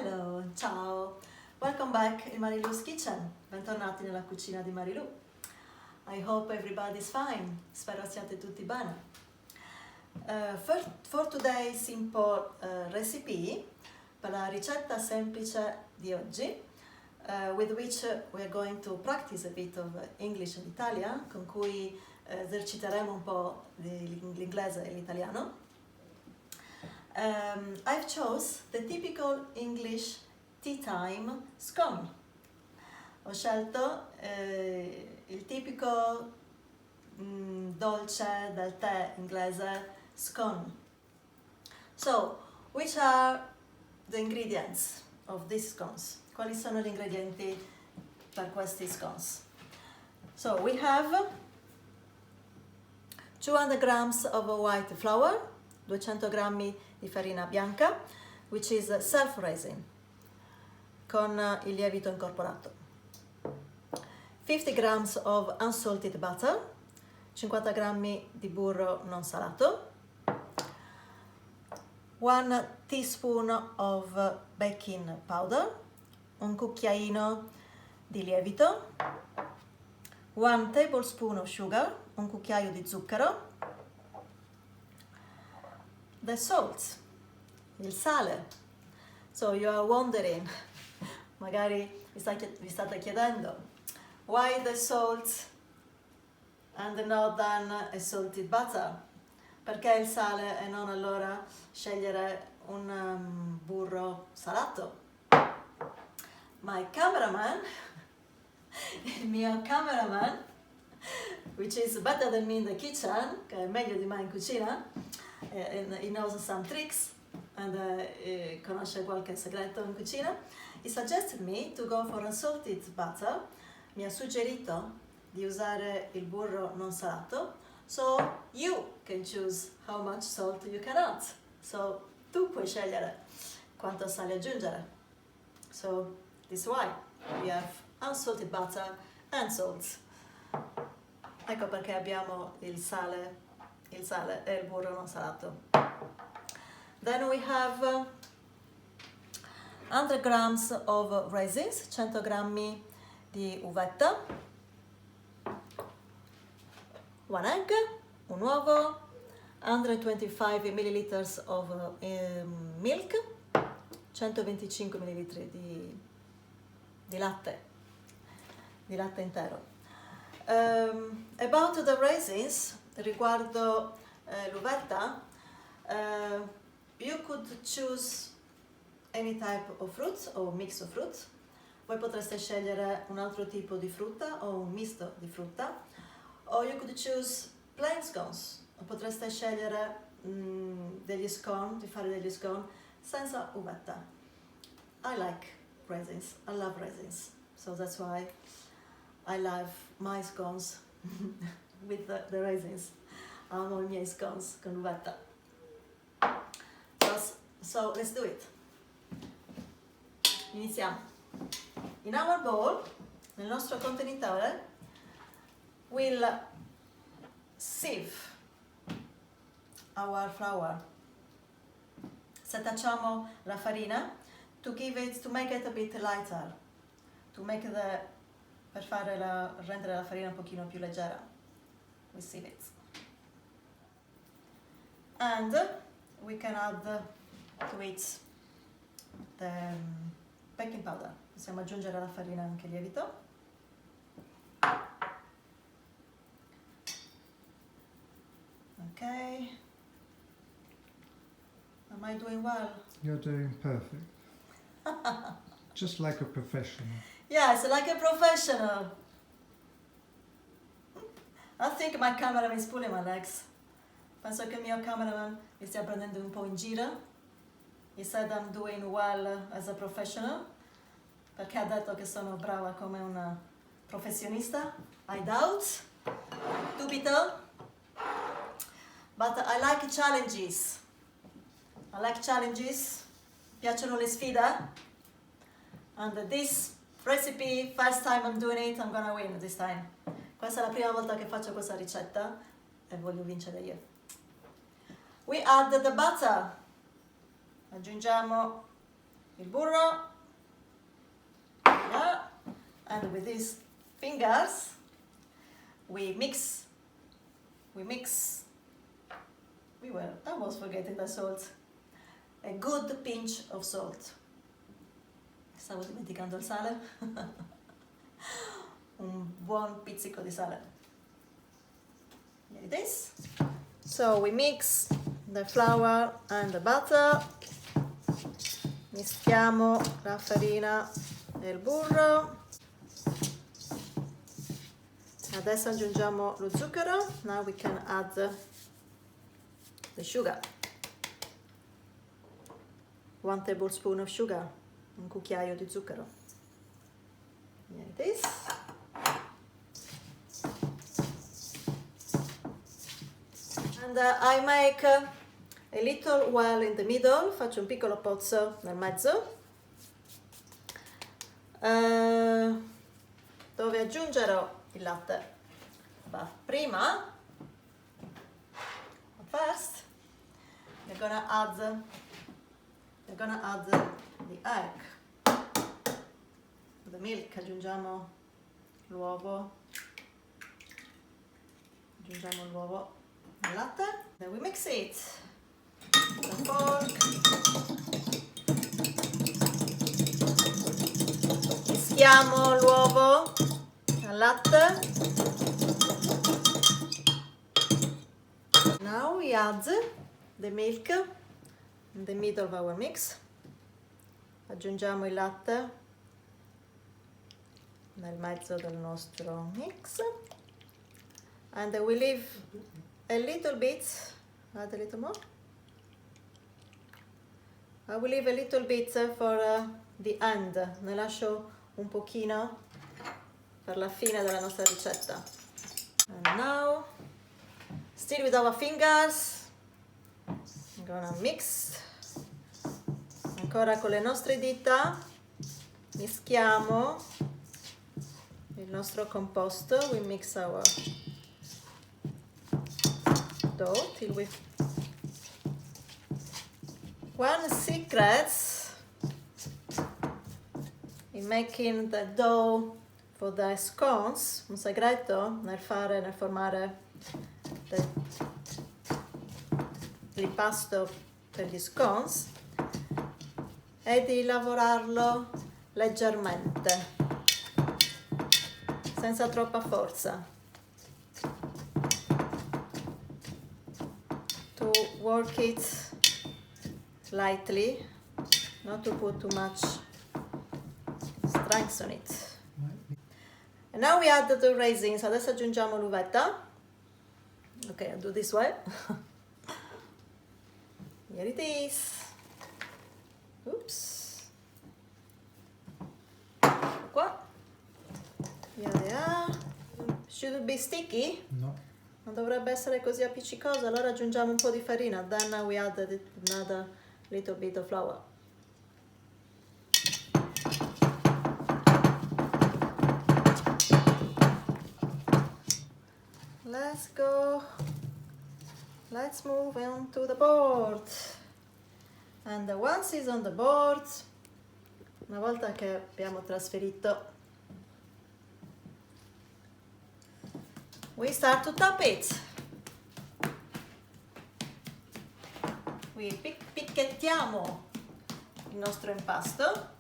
Hello, ciao! Welcome back in Marilu's kitchen. Bentornati nella cucina di Marilu. I hope everybody's fine. Spero siate tutti bene. For today's simple recipe, per la ricetta semplice di oggi, with which we are going to practice a bit of English and Italian, con cui eserciteremo un po' l'inglese e l'italiano. I've chose the typical English tea time scone. Ho scelto il tipico dolce del tè inglese scone. So, which are the ingredients of these scones? Quali sono gli ingredienti per questi scones? So, we have 200 grams of white flour, 200 grammi di farina bianca, which is self-raising, con il lievito incorporato. 50 grams of unsalted butter, 50 grammi di burro non salato, 1 teaspoon of baking powder, un cucchiaino di lievito, 1 tablespoon of sugar, un cucchiaio di zucchero, the salt, il sale. So you are wondering, magari vi state chiedendo, why the salt and not then a salted butter? Perché il sale e non allora scegliere un burro salato? My cameraman, il mio cameraman, which is better than me in the kitchen, che è meglio di me in cucina, he knows some tricks and conosce qualche segreto in cucina. He suggested me to go for unsalted butter. Mi ha suggerito di usare il burro non salato. So you can choose how much salt you can add. So tu puoi scegliere quanto sale aggiungere. So this is why we have unsalted butter and salt. Ecco perché abbiamo il sale e il burro non salato. Then we have 100 grams of raisins, 100 grammi di uvetta, 1 egg, un uovo, 125 ml of milk, 125 ml di latte intero. About the raisins, riguardo l'uvetta, you could choose any type of fruit o mix of fruit. Voi potreste scegliere un altro tipo di frutta o un misto di frutta, o you could choose plain scones, o potreste scegliere degli scone, di fare degli scone senza uvetta. I like raisins, I love raisins, so that's why I love my scones with the raisins. Amo i miei scones con uvetta. So let's do it. Iniziamo. In our bowl, nel nostro contenitore, we'll sieve our flour. Setacciamo la farina to make it a bit lighter, per rendere la farina un pochino più leggera. We sieve it. And we can add to it the baking powder. Possiamo aggiungere alla farina anche il lievito. Ok. Am I doing well? You're doing perfect. Just like a professional. Yes, like a professional. I think my cameraman is pulling my legs. Penso che il mio cameraman mi stia prendendo un po' in giro. He said I'm doing well as a professional, perché ha detto che sono brava come una professionista. I doubt. Dubito. But I like challenges. Piacciono le sfide. And this recipe, first time I'm doing it, I'm gonna win this time. Questa è la prima volta che faccio questa ricetta e voglio vincere io. We add the butter. Aggiungiamo il burro. Yeah. And with these fingers, we were almost forgetting the salt. A good pinch of salt. Stavo dimenticando il sale. Un buon pizzico di sale. Here it is. So we mix the flour and the butter. Mischiamo la farina e il burro. Adesso aggiungiamo lo zucchero. Now we can add the sugar. 1 tablespoon of sugar. Un cucchiaio di zucchero. Here it is. And I make a little well in the middle. Faccio un piccolo pozzo nel mezzo. Dove aggiungerò il latte. But prima, first, we're gonna add the egg. The milk, aggiungiamo l'uovo nel latte. Then we mix it with a fork. Mischiamo l'uovo al latte. Now we add the milk in the middle of our mix. Aggiungiamo il latte nel mezzo del nostro mix. And we leave a little bit, add a little more. I will leave a little bit for the end. Ne lascio un pochino per la fine della nostra ricetta. And now, still with our fingers, I'm gonna mix. Ancora con le nostre dita mischiamo il nostro composto. We mix our dough till we... One secret in making the dough for the scones, un segreto nel formare l'impasto per gli scones, è di lavorarlo leggermente, senza troppa forza. To work it lightly, not to put too much strength on it. And now we add the raisins. Adesso aggiungiamo l'uvetta. Okay, I'll do this way. Here it is. Oops. Qua. Here they are. Should it be sticky? No. Non dovrebbe essere così appiccicoso, allora aggiungiamo un po' di farina. Then we add another little bit of flour. Let's go. Let's move on to the board. And once it's on the board, una volta che abbiamo trasferito, we start to top it. We picchettiamo il nostro impasto.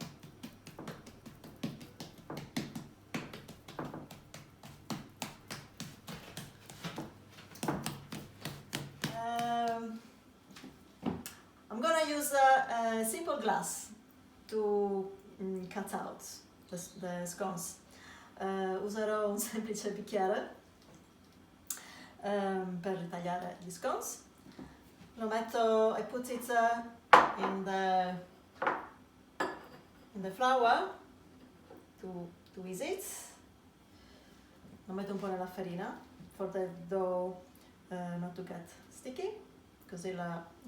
I'm gonna use a simple glass to cut out the scones. Userò un semplice bicchiere per tagliare gli scones. Lo metto, I put it in the flour to ease it. Lo metto un po' nella farina for the dough not to get sticky, così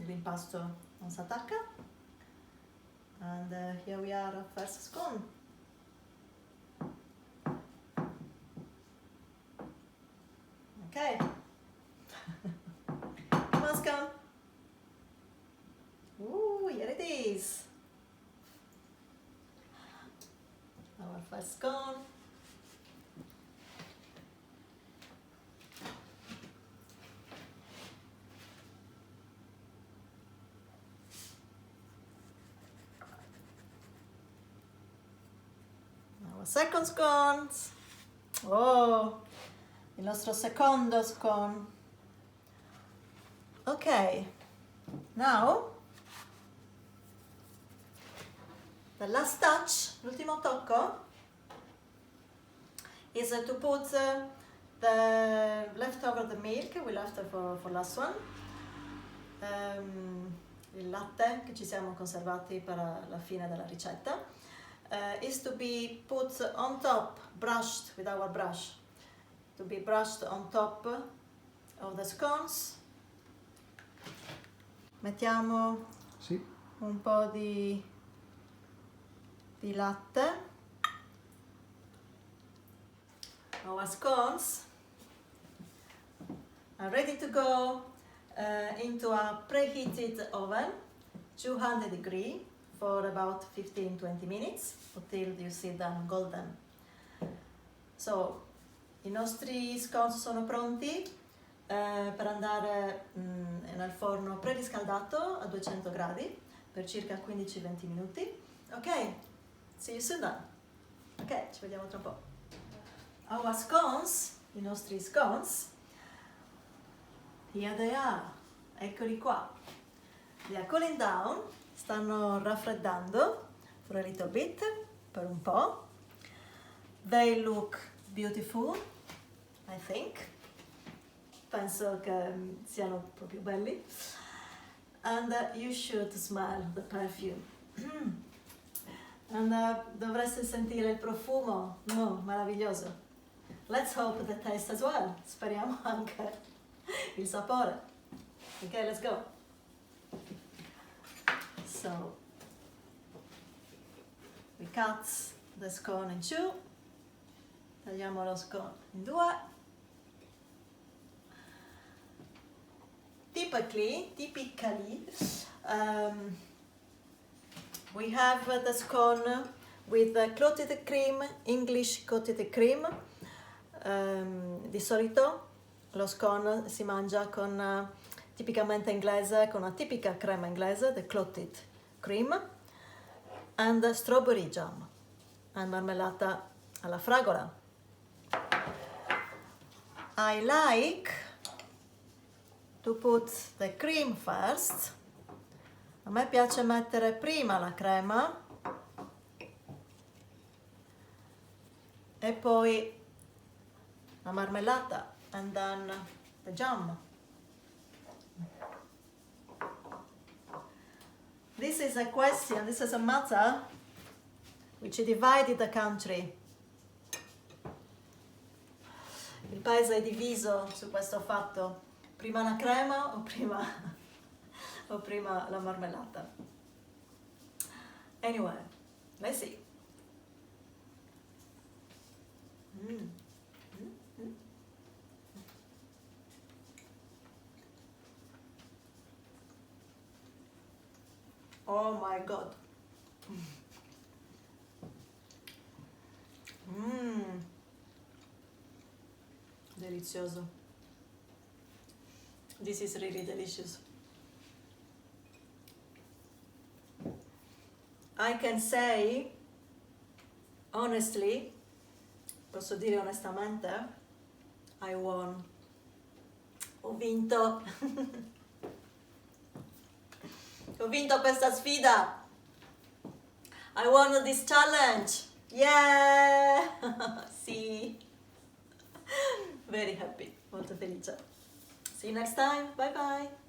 l'impasto non si attacca. And here we are, our first scone. Okay. Come on, scone. Ooh, here it is. second scone. Oh, il nostro secondo scone. Ok, now the last touch, l'ultimo tocco, is to put the leftover the milk we left for last one, il latte che ci siamo conservati per la fine della ricetta, is to be put on top, brushed with our brush, to be brushed on top of the scones. Mettiamo Sì. un po' di latte. Our scones are ready to go into a preheated oven, 200 degrees, for about 15-20 minutes until you see them golden. So, i nostri scones sono pronti per andare nel forno preriscaldato a 200 gradi per circa 15-20 minuti. Ok, see you soon then. Ok, ci vediamo tra un po'. Our scones, i nostri scones, here they are, eccoli qua. They are cooling down, stanno raffreddando for a little bit, per un po'. They look beautiful, I think. Penso che siano proprio belli. And you should smell the perfume. And dovreste sentire il profumo, meraviglioso. Let's hope the taste as well. Speriamo anche il sapore. Ok, let's go. So, we cut the scone in two. Tagliamo lo scone in due. Typically, we have the scone with the clotted cream, English clotted cream. Di solito lo scone si mangia con tipicamente inglese, con una tipica crema inglese, the clotted cream, and strawberry jam, and marmellata alla fragola. I like to put the cream first. A me piace mettere prima la crema e poi la marmellata, and then the jam. This is a question, this is a matter which divided the country. Il paese è diviso su questo fatto. Prima la crema o prima la marmellata? Anyway, let's see. Oh my God. Delizioso. This is really delicious. I can say, honestly, posso dire onestamente, I won. Ho vinto. Ho vinto questa sfida. I won this challenge. Yeah! Sì. Very happy. Molto felice. See you next time. Bye bye.